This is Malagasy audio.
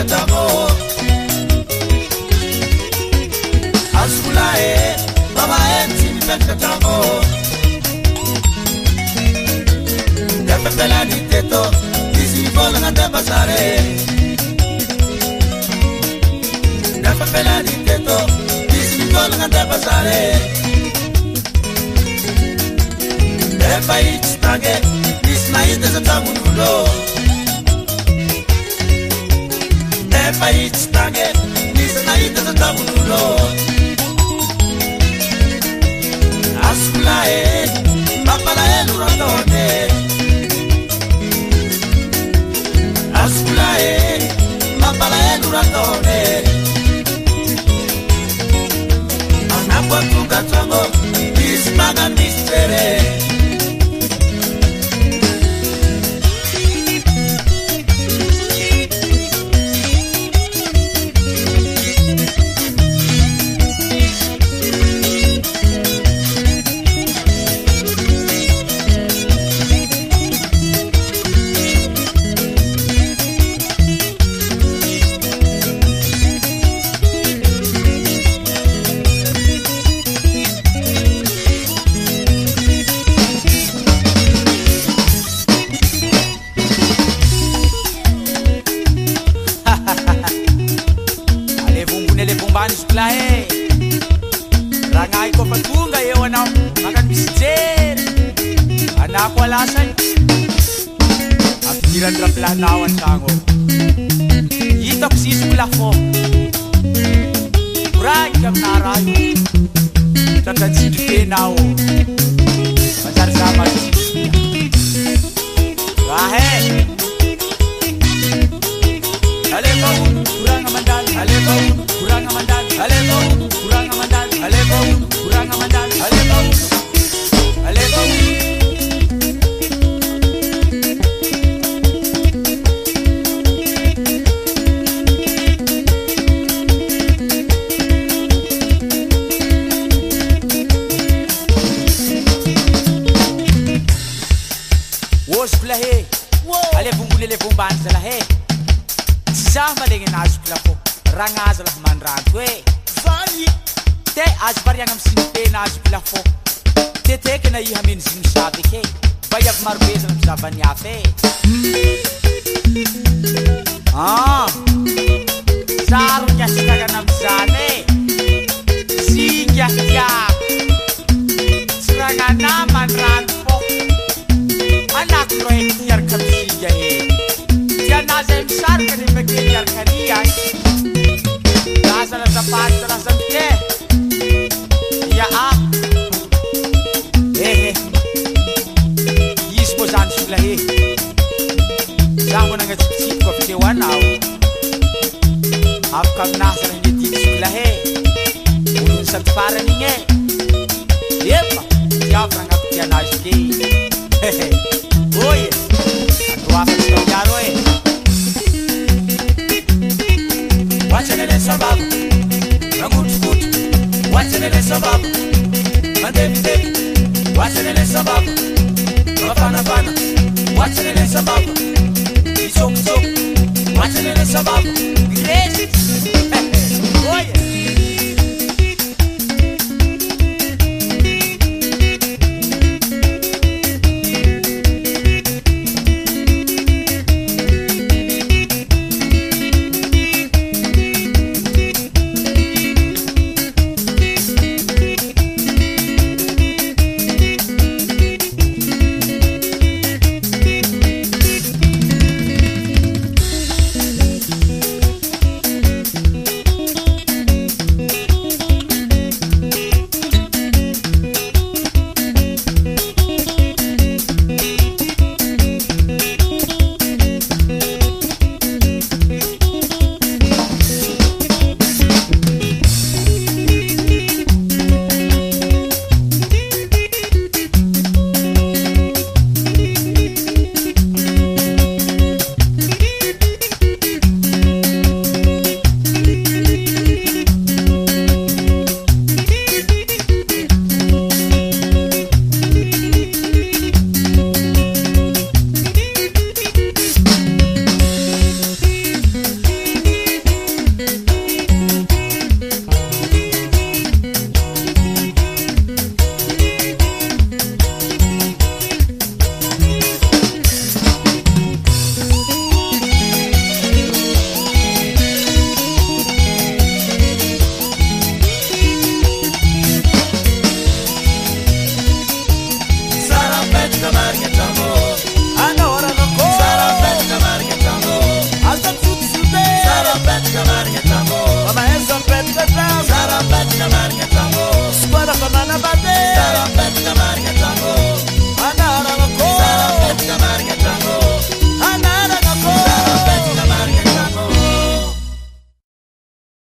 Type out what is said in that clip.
tamo Asulae Baba enti mipetra tamo Depe pela di teto Disi vola na de basare Depe pela di teto Disi vola na de basare Depe ich tage Disi na ite za tamu nulo Depe ich tage Disi na ite za tamu nulo Asulae Mapalae luratone Asulae Mapalae luratone Anapwa tunga tongo Ismaga mistere Rangai ko patunga ewan ako makan bisjer anak ko alasan ang pikiran raplanawan tango itak sisula ko kurang kam narayo tatan sidike nao pasar sama rahe alebau kurang amandan alebau kurang amandan alebau kurang amandan alebau kurang amandan alebau alebau wos plahe alebau mulele bomban salahe sama dengan asukla ko rangaz lah manran kwe vali te asbar yang am simpe na asukla ko te kena I hamin sim sabe ke bayak marbez lam saban yafe sar kya sitaga nam zane singya kya serangana manran ko anak ko yar kamsiya he ya nazem sar kan begini yar kaniya Dasar tempat terasa ke ya Yis bosan sulahi Jangan nak cip ko kewan au Apkam nasar ni tik sulahi Ulun satpara ninge Yepa ya prangap kia naski Oh yes Aku akan tahu jaroe Wachanele sababu Rangutukutu Wachanele sababu Madevi devi Wachanele sababu Mapana pana Wachanele sababu Isoku soku Wachanele sababu Grace